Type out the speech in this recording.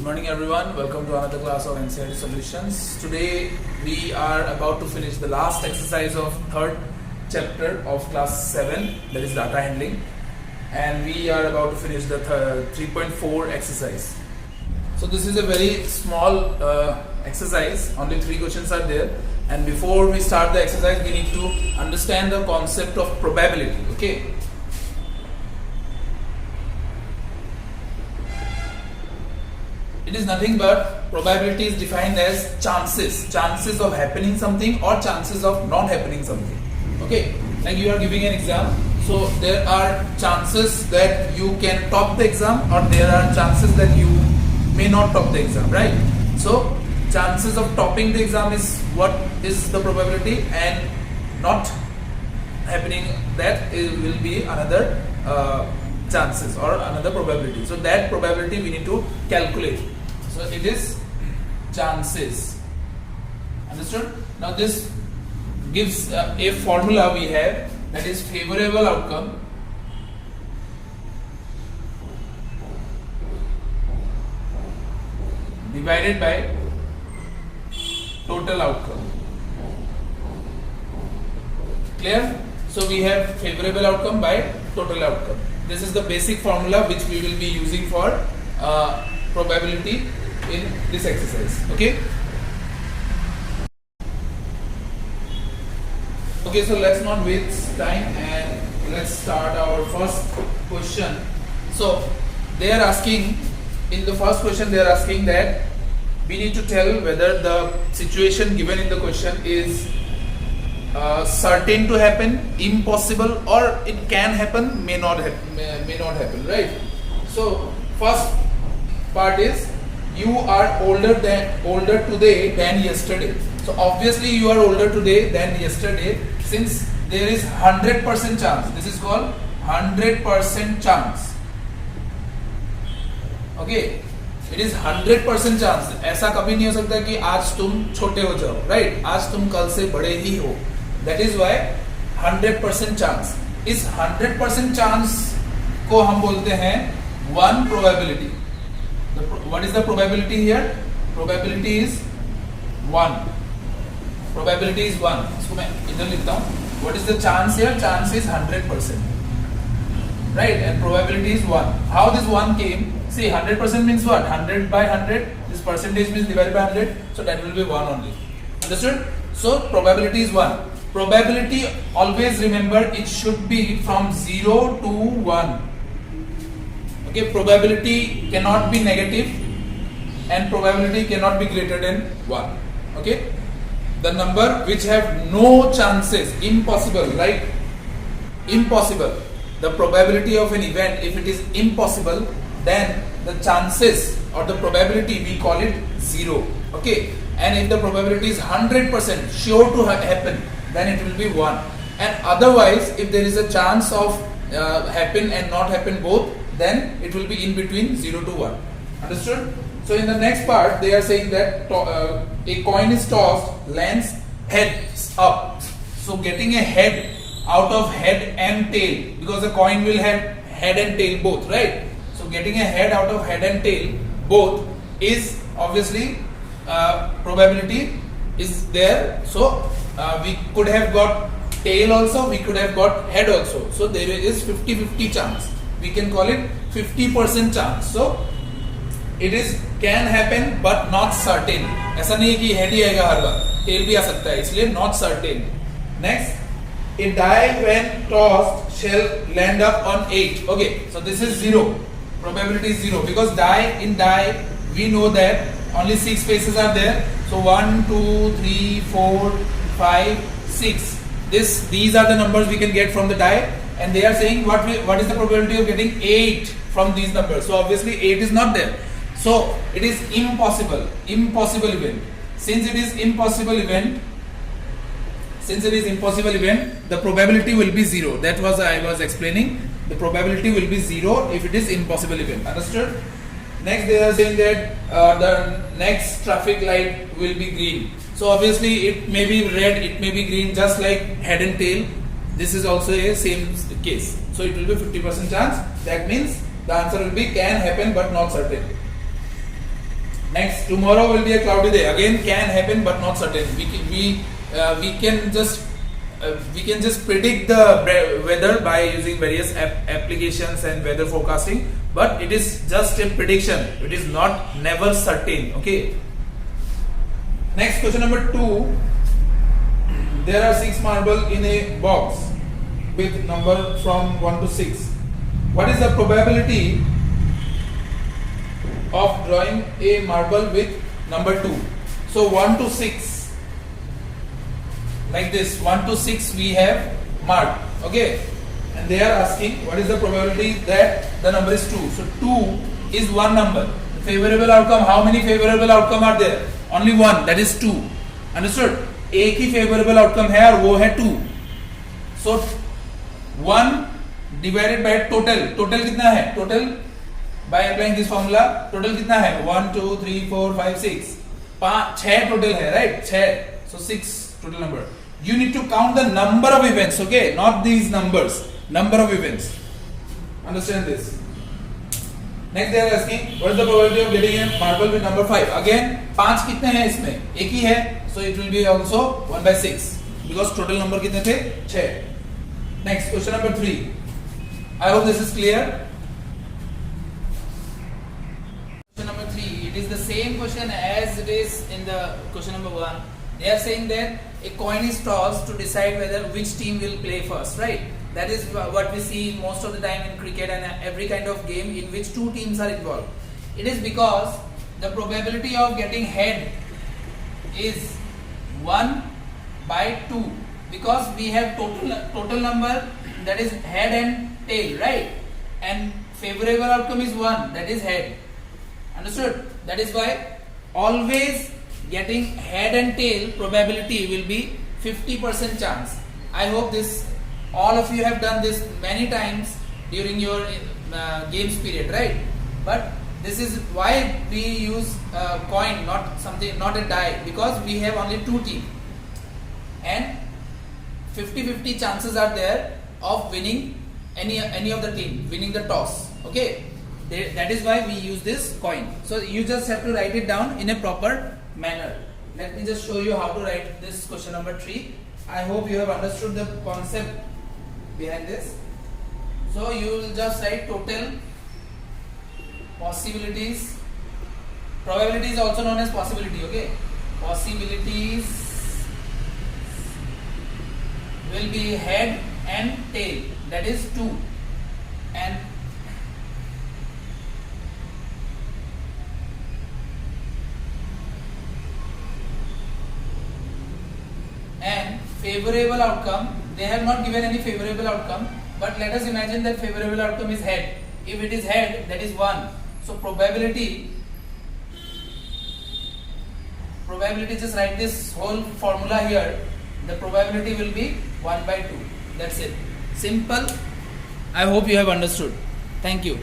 Good morning everyone, welcome to another class of NCERT Solutions. Today we are about to finish the last exercise of third chapter of class 7, that is data handling, and we are about to finish the 3.4 exercise. So this is a very small exercise, only 3 questions are there, and before we start the exercise we need to understand the concept of probability, okay? It is nothing but probability is defined as chances of happening something or chances of not happening something. Okay, like you are giving an exam, so there are chances that you can top the exam or there are chances that you may not top the exam, right? So chances of topping the exam is what is the probability, and not happening that will be another chances or another probability. So that probability we need to calculate. So it is chances. Understood? Now this gives a formula we have, that is favorable outcome divided by total outcome. Clear? So we have favorable outcome by total outcome. This is the basic formula which we will be using for probability in this exercise. Okay, so let's not waste time and let's start our first question. So they are asking, in the first question they are asking that we need to tell whether the situation given in the question is certain to happen, impossible, or it can happen, may not happen, right? So first part is you are older today than yesterday. So obviously you are older today than yesterday, since there is 100% chance. This is called 100% chance. Okay, it is 100% chance. ऐसा कभी नहीं हो सकता कि आज तुम छोटे हो जाओ, right? आज तुम कल से बड़े ही हो. That is why 100% chance. इस 100% chance को हम बोलते हैं one probability. What is the probability here? Probability is 1. Probability is 1. इसको मैं इधर लिखता हूँ. What is the chance here? Chance is 100%. Right? And probability is 1. How this 1 came? See, 100% means what? 100 by 100. This percentage means divided by 100. So that will be 1 only. Understood? So probability is 1. Probability, always remember, it should be from 0 to 1. Okay, probability cannot be negative and probability cannot be greater than 1. Okay, the number which have no chances, impossible, right? Impossible. The probability of an event, if it is impossible, then the chances or the probability we call it 0. Okay, and if the probability is 100% sure to happen, then it will be 1. And otherwise, if there is a chance of happen and not happen both, then it will be in between 0 to 1. Understood? So in the next part they are saying that a coin is tossed, lands heads up. So getting a head out of head and tail, because the coin will have head and tail both, right? So getting a head out of head and tail both is obviously probability is there. So we could have got tail also, we could have got head also. So there is 50-50 chance. We can call it 50% chance. So it is can happen but not certain. ऐसा नहीं है कि head ही आएगा हर बार, tail भी आ सकता है, इसलिए not certain. Next, a die when tossed shall land up on 8. Okay, so this is 0. Probability is 0 because in die we know that only 6 spaces are there. So 1, 2, 3, 4, 5, 6. These are the numbers we can get from the die. And they are saying what is the probability of getting 8 from these numbers. So obviously 8 is not there. So it is impossible event. Since it is impossible event, the probability will be 0. That was I was explaining. The probability will be 0 if it is impossible event. Understood? Next they are saying that the next traffic light will be green. So obviously it may be red, it may be green, just like head and tail. This is also a same case. So it will be 50% chance. That means the answer will be can happen but not certain. Next, tomorrow will be a cloudy day. Again, can happen but not certain. We can just predict the weather by using various applications and weather forecasting, but it is just a prediction. It is not never certain. Okay. Next, question number 2. There are 6 marbles in a box with number from 1 to 6. What is the probability of drawing a marble with number 2? So 1 to 6, like this, 1 to 6 we have marked. Okay, and they are asking what is the probability that the number is 2. So 2 is one number. Favorable outcome, how many favorable outcome are there? Only one, that is 2. Understood? एक ही favorable outcome है और वो है 2. So 1 divided by total कितना है? Total by applying this formula, total कितना है? 1 2 3 4 5 6 6 total है, right? 6. So 6 total number. You need to count the number of events, okay? Not these numbers. Number of events. Understand this? Next they are asking what is the probability of getting a marble with number 5? Again 5 कितने हैं इसमें? एक ही है, so it will be also 1 by 6 because total number कितने थे? 6. Next question number 3. I hope this is clear. Question number 3. It is the same question as it is in the question number 1. They are saying that a coin is tossed to decide whether which team will play first, right? That is what we see most of the time in cricket and every kind of game in which 2 teams are involved. It is because the probability of getting head is 1 by 2 because we have total number, that is head and tail, right? And favorable outcome is 1, that is head. Understood? That is why always getting head and tail probability will be 50% chance. I hope this all of you have done this many times during your games period, right? But this is why we use coin, not a die, because we have only 2 teams and 50-50 chances are there of winning any of the team, winning the toss. Okay, that is why we use this coin. So you just have to write it down in a proper manner. Let me just show you how to write this question number 3. I hope you have understood the concept behind this. So you will just write total possibilities. Probability is also known as possibility. Okay, possibilities will be head and tail, that is 2, and favorable outcome, they have not given any favorable outcome, but let us imagine that favorable outcome is head. If it is head, that is 1. So probability, just write this whole formula here. The probability will be 1 by 2. That's it. Simple. I hope you have understood. Thank you.